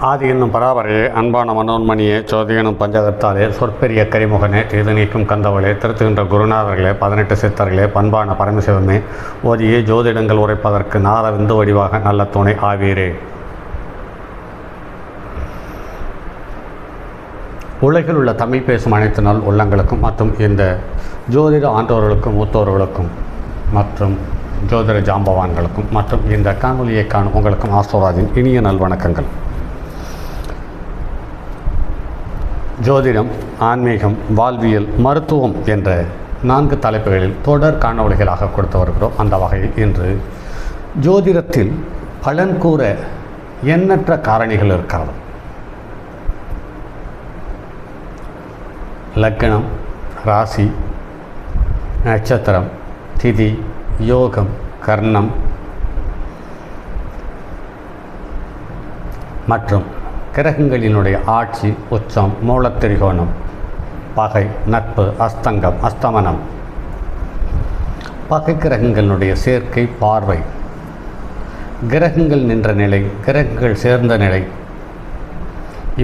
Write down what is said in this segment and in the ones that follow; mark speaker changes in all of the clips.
Speaker 1: ஆதி என்னும் பராபரையே அன்பான மனோன்மணியே சோதியனும் பஞ்சகத்தாலே சொற்பெரிய கரிமுகனே இது நீக்கும் கந்தவளே திருத்துகின்ற குருநாதர்களே 18 சித்தர்களே பண்பான பரமசிவமே ஓதியே ஜோதிடங்கள் உரைப்பதற்கு நார விந்து வடிவாக நல்ல துணை ஆவீரே. உலகில் உள்ள தமிழ் பேசும் அனைத்து நாள் உள்ளங்களுக்கும் மற்றும் இந்த ஜோதிட ஆண்டோர்களுக்கும் மூத்தோர்களுக்கும் மற்றும் ஜோதிட ஜாம்பவான்களுக்கும் மற்றும் இந்த காணொலியை காணும் உங்களுக்கும் ஆஸ்ட்ரோராஜின் இனிய நல்வணக்கங்கள். ஜோதிடம், ஆன்மீகம், வாழ்வியல், மருத்துவம் என்ற 4 தலைப்புகளில் தொடர் காணொளிகளாக கொடுத்து வருகிறோம். அந்த வகையில் இன்று ஜோதிடத்தில் பலன் கூற எண்ணற்ற காரணிகள் இருக்கிறது. லக்னம், ராசி, நட்சத்திரம், திதி, யோகம், கர்ணம் மற்றும் கிரகங்களினுடைய ஆட்சி, உச்சம், மூலத்திரிகோணம், பகை, நட்பு, அஸ்தங்கம், அஸ்தமனம், பகை கிரகங்களினுடைய சேர்க்கை, பார்வை, கிரகங்கள் நின்ற நிலை, கிரகங்கள் சேர்ந்த நிலை,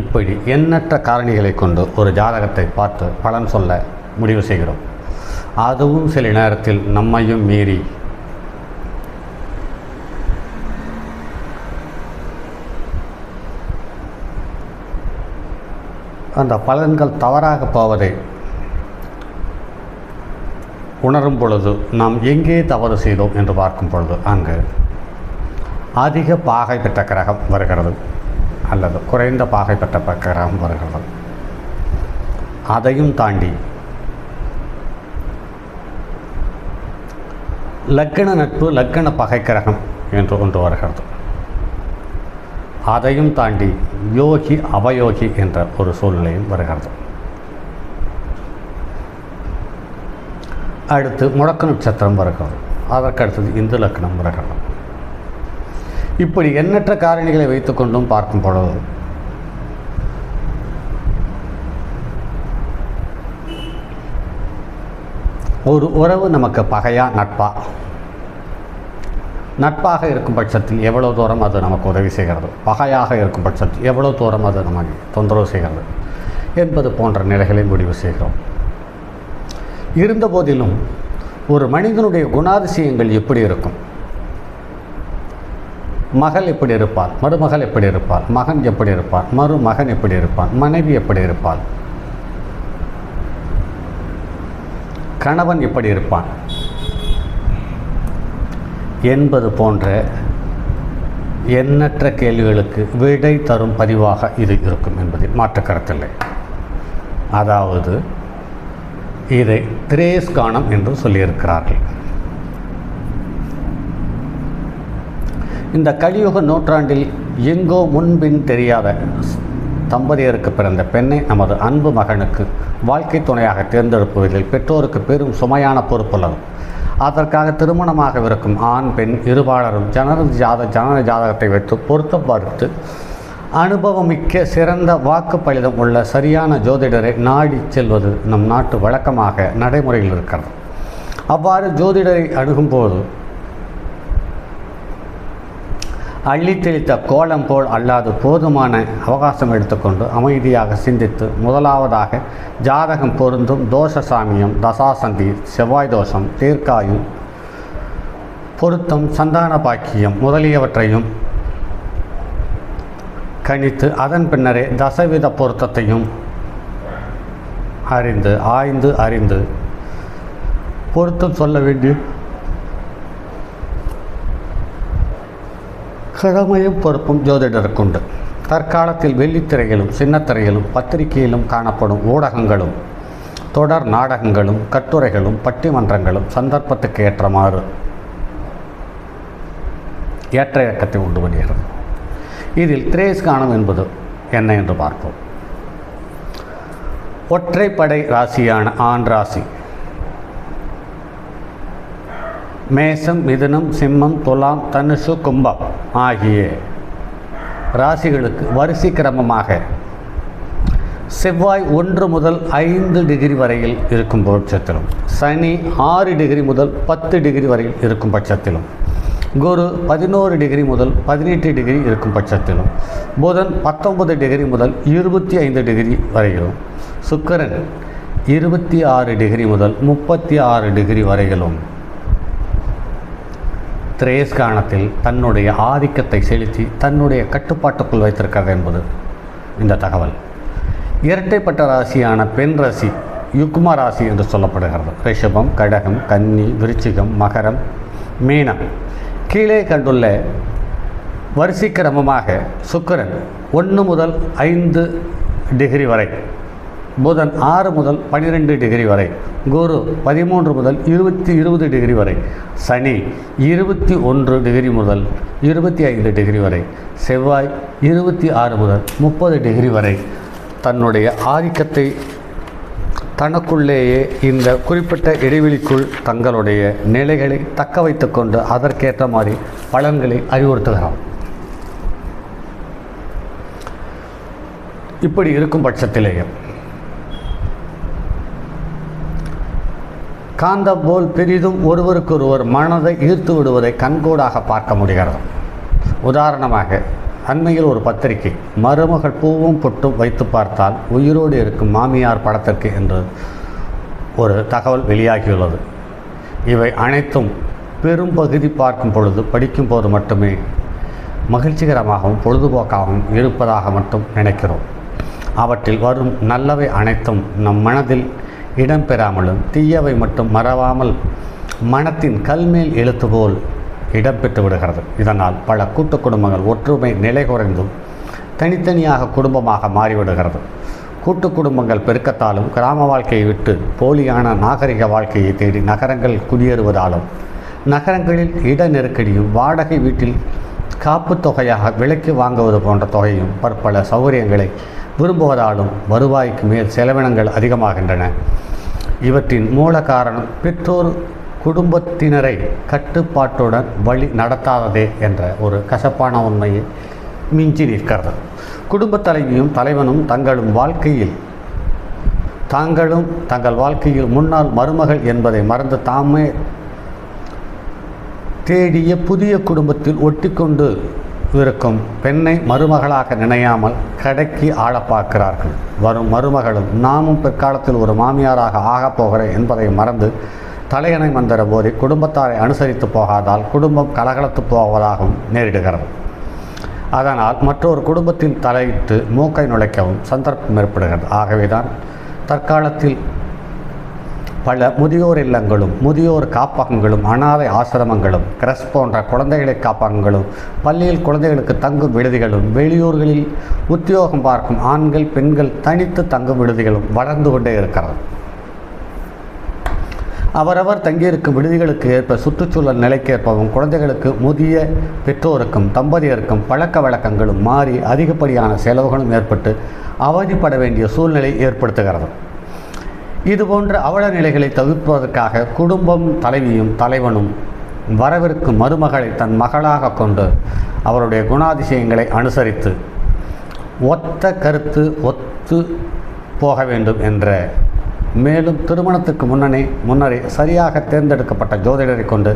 Speaker 1: இப்படி எண்ணற்ற காரணிகளை கொண்டு ஒரு ஜாதகத்தை பார்த்து பலன் சொல்ல முடிவு செய்கிறோம். அதுவும் சில நேரத்தில் நம்மையும் மீறி அந்த பலன்கள் தவறாக போவதை உணரும் பொழுது நாம் எங்கே தவறு செய்தோம் என்று பார்க்கும் பொழுது அங்கு அதிக பாகை பெற்ற கிரகம் வருகிறது அல்லது குறைந்த பாகை பெற்ற கிரகம் வருகிறது. அதையும் தாண்டி லக்ன நட்பு, லக்ன பகை கிரகம் என்று ஒன்று வருகிறது. அதையும் தாண்டி யோகி அவயோகி என்ற ஒரு சூழ்நிலையும் வருகிறது. அடுத்து முடக்க நட்சத்திரம் வருகிறது. அதற்கடுத்தது இந்து லக்னம் வருகிறது. இப்படி எண்ணற்ற காரணிகளை வைத்துக்கொண்டும் பார்க்கும் பொழுது ஒரு உறவு நமக்கு பகையா நட்பா? நட்பாக இருக்கும் பட்சத்தில் எவ்வளோ தூரம் அது நமக்கு உதவி செய்கிறது, பகையாக இருக்கும் பட்சத்தில் எவ்வளோ தூரம் அது நமக்கு தொந்தரவு செய்கிறது என்பது போன்ற நிலைகளை முடிவு செய்கிறோம். இருந்த போதிலும் ஒரு மனிதனுடைய குணாதிசயங்கள் எப்படி இருக்கும்? மகள் எப்படி இருப்பாள், மருமகள் எப்படி இருப்பாள், மகன் எப்படி இருப்பான், மருமகன் எப்படி இருப்பான், மனைவி எப்படி இருப்பாள், கணவன் எப்படி இருப்பான் என்பது போன்ற எண்ணற்ற கேள்விகளுக்கு விடை தரும் பதிவாக இது இருக்கும் என்பதில் மாற்று கருத்தில்லை. அதாவது இதை திரேஸ்கானம் என்று சொல்லியிருக்கிறார்கள். இந்த கலியுக நூற்றாண்டில் எங்கோ முன்பின் தெரியாத தம்பதியருக்கு பிறந்த பெண்ணை நமது அன்பு மகனுக்கு வாழ்க்கை துணையாக தேர்ந்தெடுப்பதில் பெற்றோருக்கு பெரும் சுமையான பொறுப்புள்ளது. அதற்காக திருமணமாகவிருக்கும் ஆண் பெண் இருபாலரும் ஜனன ஜாதகத்தை வைத்து பொருத்தம் பார்த்து அனுபவமிக்க சிறந்த வாக்கு பலிதம் உள்ள சரியான ஜோதிடரை நாடி செல்வது நம் நாட்டு வழக்கமாக நடைமுறையில் இருக்கிறது. அவ்வாறு ஜோதிடரை அணுகும்போது அள்ளி தெளித்த கோலம் போல் அல்லாது போதுமான அவகாசம் எடுத்துக்கொண்டு அமைதியாக சிந்தித்து முதலாவதாக ஜாதகம் பொருந்தும் தோஷ சாமியம், தசாசந்தி, செவ்வாய் தோஷம், தீர்க்காயு, பொருத்தம், சந்தான பாக்கியம் முதலியவற்றையும் கணித்து அதன் பின்னரே தசவித பொருத்தத்தையும் அறிந்து பொருத்தம் சொல்ல வேண்டிய கடமையும் பொறுப்பும் ஜோதிடருக்குண்டு. தற்காலத்தில் வெள்ளித்திரையிலும் சின்னத்திரையிலும் பத்திரிகையிலும் காணப்படும் ஊடகங்களும் தொடர் நாடகங்களும் கட்டுரைகளும் பட்டிமன்றங்களும் சந்தர்ப்பத்துக்கு ஏற்றமாறு ஏற்ற இயக்கத்தை உண்டு பண்ணுகிறது. இதில் திரேஸ்கானம் என்பது என்ன என்று பார்ப்போம். ஒற்றைப்படை ராசியான ஆண் ராசி மேசம், மிதுனம், சிம்மம், துலாம், தனுசு, கும்பம் ஆகிய ராசிகளுக்கு வரிசை கிரமமாக செவ்வாய் 1 முதல் 5 டிகிரி வரையில் இருக்கும் பட்சத்திலும், சனி 6 டிகிரி முதல் 10 டிகிரி வரையில் இருக்கும் பட்சத்திலும், குரு 11 டிகிரி முதல் 18 டிகிரி இருக்கும் பட்சத்திலும், புதன் 19 டிகிரி முதல் 25 டிகிரி வரையிலும், சுக்கிரன் 26 டிகிரி முதல் 36 டிகிரி வரையிலும் திரேஸ்காணத்தில் தன்னுடைய ஆதிக்கத்தை செலுத்தி தன்னுடைய கட்டுப்பாட்டுக்குள் வைத்திருக்கிறது என்பது இந்த தகவல். இரட்டைப்பட்ட ராசியான பெண் ராசி யுக்ம ராசி என்று சொல்லப்படுகிறது. ரிஷபம், கடகம், கன்னி, விருச்சிகம், மகரம், மீனம். கீழே கண்டுள்ள வரிசை கிரமமாக சுக்கிரன் 1 முதல் 5 டிகிரி வரை, புதன் 6 முதல் 12 டிகிரி வரை, குரு 13 முதல் 20 டிகிரி வரை, சனி 21 டிகிரி முதல் 25 டிகிரி வரை, செவ்வாய் 26 முதல் 30 டிகிரி வரை தன்னுடைய ஆதிக்கத்தை தனக்குள்ளேயே இந்த குறிப்பிட்ட இடைவெளிக்குள் தங்களுடைய நிலைகளை தக்க வைத்து கொண்டு அதற்கேற்ற மாதிரி பலன்களை அறிவுறுத்துகிறார். இப்படி இருக்கும் பட்சத்திலேயே காந்தம் போல் பெரிதும் ஒருவருக்கொருவர் மனதை ஈர்த்து விடுவதை கண்கூடாக பார்க்க முடிகிறது. உதாரணமாக, அண்மையில் ஒரு பத்திரிகை மருமகள் பூவும் பொட்டும் வைத்து பார்த்தால் உயிரோடு இருக்கும் மாமியார் படத்திற்கு என்று ஒரு தகவல் வெளியாகியுள்ளது. இவை அனைத்தும் பெரும் பகுதி பார்க்கும் பொழுது, படிக்கும் போது மட்டுமே மகிழ்ச்சிகரமாகவும் பொழுதுபோக்காகவும் இருப்பதாக மட்டும் நினைக்கிறோம். அவற்றில் வரும் நல்லவை அனைத்தும் நம் மனதில் இடம்பெறாமலும் தீயவை மட்டும் மறவாமல் மனத்தின் கல்மேல் எழுத்து போல் இடம்பெற்று விடுகிறது. இதனால் பல கூட்டு குடும்பங்கள் ஒற்றுமை நிலை குறைந்தும் தனித்தனியாக குடும்பமாக மாறிவிடுகிறது. கூட்டு குடும்பங்கள் பெருக்கத்தாலும் கிராம வாழ்க்கையை விட்டு போலியான நாகரிக வாழ்க்கையை தேடி நகரங்கள் குடியேறுவதாலும், நகரங்களில் இட நெருக்கடியும் வாடகை வீட்டில் காப்பு தொகையாக விலைக்கு வாங்குவது போன்ற தொகையும் பற்பல சௌகரியங்களை விரும்புவதாலும் வருவாய்க்கு மேல் செலவினங்கள் அதிகமாகின்றன. இவற்றின் மூல காரணம் பெற்றோர் குடும்பத்தினரை கட்டுப்பாட்டுடன் வழி நடத்தாததே என்ற ஒரு கசப்பான உண்மையை மிஞ்சி நிற்கிறது. குடும்பத் தலைவியும் தலைவனும் தங்கள் வாழ்க்கையில் முன்னாள் மருமகள் என்பதை மறந்து தாமே தேடிய புதிய குடும்பத்தில் ஒட்டிக்கொண்டு இருக்கும் பெண்ணை மருமகளாக நினையாமல் கடைக்கு ஆள பார்க்கிறார்கள். வரும் மருமகளும் நாமும் பிற்காலத்தில் ஒரு மாமியாராக ஆகப் போகிறேன் என்பதை மறந்து தலையணை மந்திர போதை குடும்பத்தாரை அனுசரித்து போகாதால் குடும்பம் கலகலத்து போவதாகவும் நேரிடுகிறது. அதனால் மற்றொரு குடும்பத்தில் தலையிட்டு மூக்கை நுழைக்கவும் சந்தர்ப்பம் ஏற்படுகிறது. ஆகவேதான் தற்காலத்தில் பல முதியோர் இல்லங்களும் முதியோர் காப்பகங்களும் அனாதை ஆசிரமங்களும் கிரஸ் போன்ற குழந்தைகளை காப்பகங்களும் பள்ளியில் குழந்தைகளுக்கு தங்கும் விடுதிகளும் வெளியூர்களில் உத்தியோகம் பார்க்கும் ஆண்கள் பெண்கள் தனித்து தங்கும் விடுதிகளும் வளர்ந்து கொண்டே இருக்கிறது. அவரவர் தங்கியிருக்கும் விடுதிகளுக்கு ஏற்ப சுற்றுச்சூழல் நிலைக்கேற்பவும் குழந்தைகளுக்கு முதிய பெற்றோருக்கும் தம்பதியருக்கும் பழக்க வழக்கங்களும் மாறி அதிகப்படியான செலவுகளும் ஏற்பட்டு அவதிப்பட வேண்டிய சூழ்நிலை ஏற்படுத்துகிறது. இதுபோன்ற அவல நிலைகளை தவிர்ப்பதற்காக குடும்பம் தலைவியும் தலைவனும் வரவிருக்கும் மருமகளை தன் மகளாக கொண்டு அவருடைய குணாதிசயங்களை அனுசரித்து ஒத்த கருத்து ஒத்து போக வேண்டும் என்ற, மேலும் திருமணத்துக்கு முன்னரே சரியாக தேர்ந்தெடுக்கப்பட்ட ஜோதிடரை கொண்டு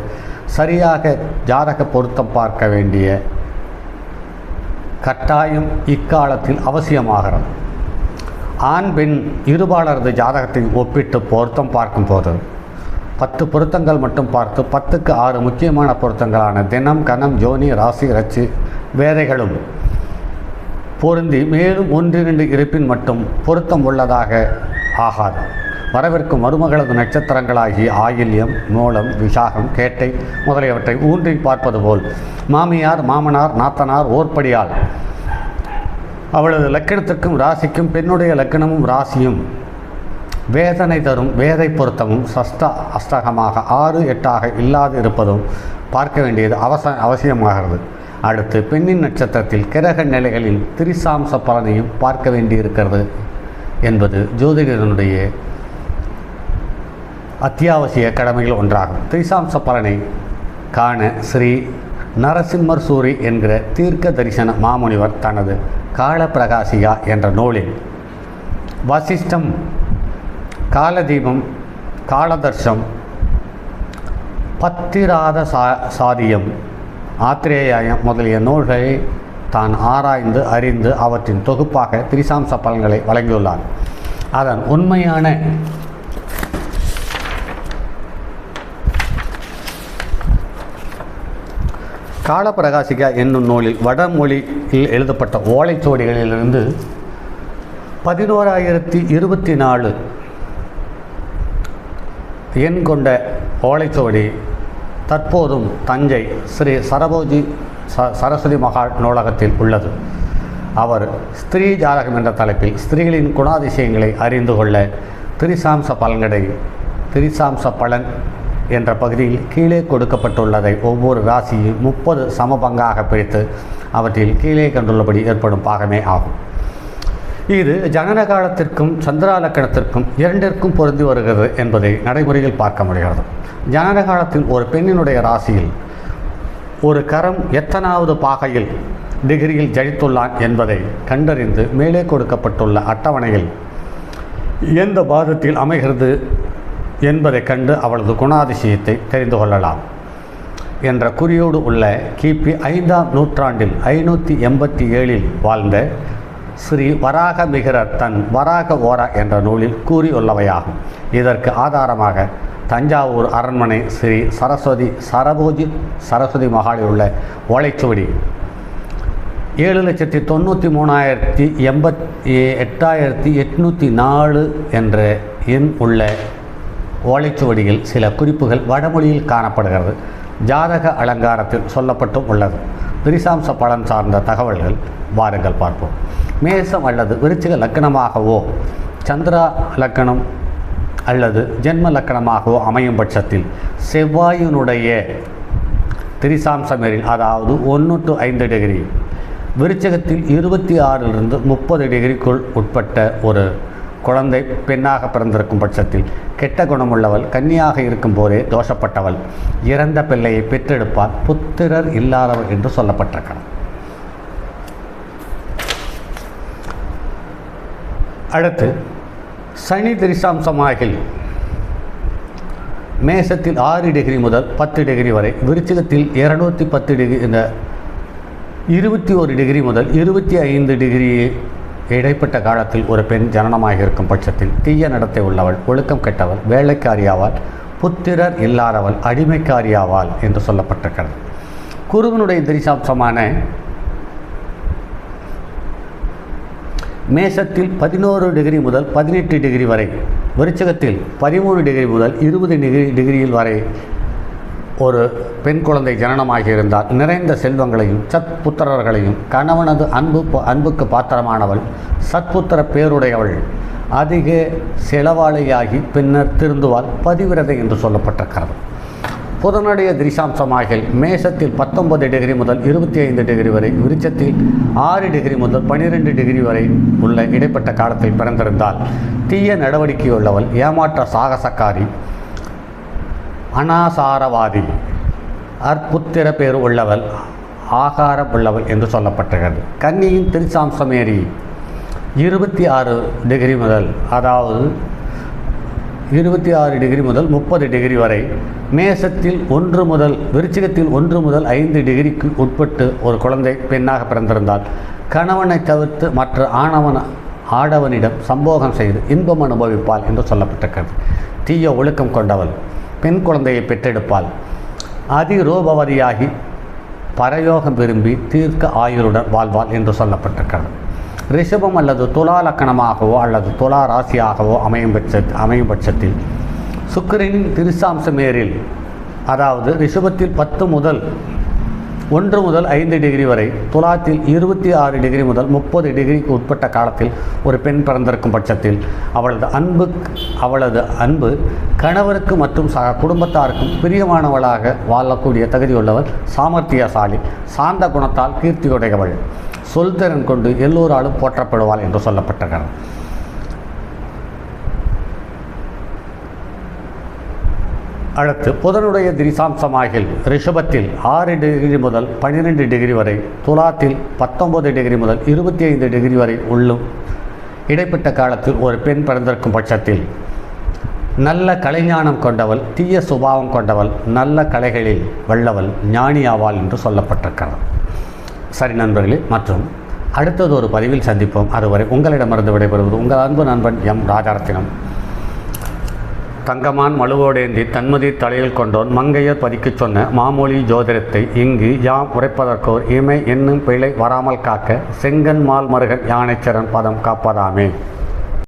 Speaker 1: சரியாக ஜாதக பொருத்தம் பார்க்க வேண்டிய கட்டாயம் இக்காலத்தில் அவசியமாகிறது. ஆண் பெண் இருபாலரது ஜாதகத்தை ஒப்பிட்டு பொருத்தம் பார்க்கும் போது 10 பொருத்தங்கள் மட்டும் பார்த்து 10க்கு 6 முக்கியமான பொருத்தங்களான தினம், கணம், ஜோனி, ராசி, ரச்சி, வேதைகளும் பொருந்தி மேலும் 1-2 இருப்பின் மட்டும் பொருத்தம் உள்ளதாக ஆகாது. வரவிருக்கும் மருமகளது நட்சத்திரங்களாகிய ஆயில்யம், மூலம், விசாகம், கேட்டை முதலியவற்றை ஊன்றி பார்ப்பது போல் மாமியார், மாமனார், நாத்தனார் ஓர்படியால் அவளது லக்கணத்திற்கும் ராசிக்கும் பெண்ணுடைய லக்கணமும் ராசியும் வேதனை தரும் வேதை பொருத்தமும் அஷ்டகமாக 6-8 இல்லாது இருப்பதும் பார்க்க வேண்டியது அவசியமாகிறது. அடுத்து பெண்ணின் நட்சத்திரத்தில் கிரக நிலைகளின் திரிசாம்ச பலனையும் பார்க்க வேண்டியிருக்கிறது என்பது ஜோதிடனுடைய அத்தியாவசிய கடமைகள் ஒன்றாகும். திரிசாம்ச பலனை காண ஸ்ரீ நரசிம்மர் சூரி என்கிற தீர்க்க தரிசன மாமுனிவர் தனது காலப்பிரகாசிகா என்ற நூலில் வசிஷ்டம், காலதீபம், காலதர்ஷம், பத்திராத சாதியம், ஆத்திரேயாயம் முதலிய நூல்களை தான் ஆராய்ந்து அறிந்து அவற்றின் தொகுப்பாக திரிசாம்ச பலன்களை வழங்கியுள்ளார். அதன் உண்மையான காலப்பிரகாசிகா என்னும் நூலில் வடமொழியில் எழுதப்பட்ட ஓலைச்சுவடிகளிலிருந்து 11,024 எண் கொண்ட ஓலைச்சுவடி தற்போதும் தஞ்சை ஸ்ரீ சரஸ்வதி மகால் நூலகத்தில் உள்ளது. அவர் ஸ்திரீ ஜாதகம் என்ற தலைப்பில் ஸ்திரீகளின் குணாதிசயங்களை அறிந்து கொள்ள திரிசாம்ச பலன் என்ற பகுதியில் கீழே கொடுக்கப்பட்டுள்ளதை ஒவ்வொரு ராசியும் 30 சம பங்காக பிரித்து அவற்றில் கீழே கண்டுள்ளபடி ஏற்படும் பாகமே ஆகும். இது ஜனன காலத்திற்கும் சந்திராலக்கணத்திற்கும் இரண்டிற்கும் பொருந்தி வருகிறது என்பதை நடைமுறையில் பார்க்க முடிகிறது. ஜனன காலத்தில் ஒரு பெண்ணினுடைய ராசியில் ஒரு கரம் எத்தனாவது பாகையில் டிகிரியில் ஜனித்துள்ளான் என்பதை கண்டறிந்து மேலே கொடுக்கப்பட்டுள்ள அட்டவணையில் எந்த பாதத்தில் அமைகிறது என்பதை கண்டு அவளது குணாதிசயத்தை தெரிந்து கொள்ளலாம் என்ற குறியோடு உள்ள கிபி 5ஆம் நூற்றாண்டில் 587 வாழ்ந்த ஸ்ரீ வராக மிகிரர் தன் வராக ஓரா என்ற நூலில் கூறியுள்ளவையாகும். இதற்கு ஆதாரமாக தஞ்சாவூர் அரண்மனை ஸ்ரீ சரஸ்வதி மகாலில் உள்ள ஓலைச்சுவடி 7,93,88,804 என்ற எண் உள்ள ஓலைச்சுவடியில் சில குறிப்புகள் வடமொழியில் காணப்படுகிறது. ஜாதக அலங்காரத்தில் சொல்லப்பட்டும் உள்ளது. திரிசாம்ச பலன் சார்ந்த தகவல்கள் வாருங்கள் பார்ப்போம். மேசம் அல்லது விருச்சிக லக்கணமாகவோ சந்திரா லக்கணம் அல்லது ஜென்ம லக்கணமாகவோ அமையும் பட்சத்தில் செவ்வாயினுடைய திரிசாம்சமேரில் அதாவது 1 to 5 டிகிரி, விருச்சிகத்தில் 26 to 30 டிகிரிக்குள் உட்பட்ட ஒரு குழந்தை பெண்ணாக பிறந்திருக்கும் பட்சத்தில் கெட்ட குணமுள்ளவள், கன்னியாக இருக்கும் போதே தோஷப்பட்டவள், இறந்த பிள்ளையை பெற்றெடுப்பால் புத்திரர் இல்லாதவள் என்று சொல்லப்பட்டிருக்கிறார். அடுத்து சனி திரிசாம்சமாகில் மேசத்தில் 6 டிகிரி முதல் 10 டிகிரி வரை, விருச்சிகத்தில் 210 டிகிரி 21 டிகிரி முதல் 25 டிகிரி இடைப்பட்ட காலத்தில் ஒரு பெண் ஜனனமாக இருக்கும் பட்சத்தில் தீய நடத்தை உள்ளவள், ஒழுக்கம் கெட்டவள், வேலைக்காரியாவாள், புத்திரர் இல்லாதவள், அடிமைக்காரியாவாள் என்று சொல்லப்பட்டிருக்கிறது. குருவனுடைய திரிசாம்சமான மேசத்தில் 11 டிகிரி முதல் 18 டிகிரி வரை, விருச்சிகத்தில் 13 டிகிரி முதல் 20 டிகிரியில் வரை ஒரு பெண் குழந்தை ஜனனமாகி இருந்தால் நிறைந்த செல்வங்களையும் சத்புத்திரர்களையும், கணவனது அன்புக்கு பாத்திரமானவள், சத்புத்திர பேருடையவள், அதிக செலவாளியாகி பின்னர் திருந்துவாள், பதிவிரதை என்று சொல்லப்பட்டிருக்கிறது. புதனுடைய திரிசாம்சமாகில் மேசத்தில் 19 டிகிரி முதல் 25 டிகிரி வரை, விருச்சத்தில் 6 டிகிரி முதல் 12 டிகிரி வரை உள்ள இடைப்பட்ட காலத்தில் பிறந்திருந்தால் தீய நடவடிக்கையுள்ளவள், ஏமாற்ற சாகசக்காரி, அனாசாரவாதி, அற்புத்திர பேர் உள்ளவள், ஆகாரம் உள்ளவள் என்று சொல்லப்பட்டிருக்கிறது. கன்னியின் திரிசாம்சமேரி 26 டிகிரி முதல், அதாவது 26 டிகிரி முதல் 30 டிகிரி வரை, மேசத்தில் 1 முதல், விருச்சிகத்தில் 1 முதல் 5 டிகிரிக்கு உட்பட்டு ஒரு குழந்தை பெண்ணாக பிறந்திருந்தால் கணவனை தவிர்த்து மற்ற ஆடவனிடம் சம்போகம் செய்து இன்பம் அனுபவிப்பாள் என்று சொல்லப்பட்டிருக்கிறது. தீய ஒழுக்கம் கொண்டவள், பெண் குழந்தையை பெற்றெடுப்பாள், அதிரூபவதியாகி பரயோகம் விரும்பி தீர்க்க ஆயுளுடன் வாழ்வாள் என்று சொல்லப்பட்டிருக்கிறது. ரிஷபம் அல்லது துலா லக்கணமாகவோ அல்லது துலா ராசியாகவோ அமையும் பட்சத்தில் சுக்கிரனின் திரிசாம்சமேரில், அதாவது ரிஷபத்தில் 1 முதல் 5 டிகிரி வரை, துலாத்தில் 26 டிகிரி முதல் 30 டிகிரிக்கு உட்பட்ட காலத்தில் ஒரு பெண் பிறந்திருக்கும் பட்சத்தில் அவளது அன்பு கணவருக்கு மற்றும் சக குடும்பத்தாருக்கும் பிரியமானவளாக வாழக்கூடிய தகுதியுள்ளவர், சாமர்த்தியசாலி, சாந்த குணத்தால் கீர்த்தியுடையவள், சொல்திறன் கொண்டு எல்லோராலும் போற்றப்படுவாள் என்று சொல்லப்பட்டிருக்கிறது. அடுத்து புதனுடைய திரிசாம்சமாகில் ரிஷபத்தில் 6 டிகிரி முதல் 12 டிகிரி வரை, துலாத்தில் 19 டிகிரி முதல் 25 டிகிரி வரை உள்ளும் இடைப்பட்ட காலத்தில் ஒரு பெண் பிறந்திருக்கும் பட்சத்தில் நல்ல கலைஞானம் கொண்டவள், தீய சுபாவம் கொண்டவள், நல்ல கலைகளில் வல்லவள், ஞானி ஆவாள் என்று சொல்லப்பட்டிருக்கிறது. சரி நண்பர்களே, மற்றும் அடுத்தது ஒரு பதிவில் சந்திப்போம். அதுவரை உங்களிடமிருந்து விடைபெறுவது உங்கள் அன்பு நண்பன் எம் ராஜரத்தினம். தங்கமான் மழுவோடேந்தி தன்மதி தலையில் கொண்டோன் மங்கையர் பதிக்குச் சொன்ன மாமொழி ஜோதிடத்தை இங்கு யாம் உரைப்பதற்கோர் இமை என்னும் பிழை வராமல் காக்க செங்கன் மால் மருகன் யானைச்சரன் பதம் காப்பதாமே.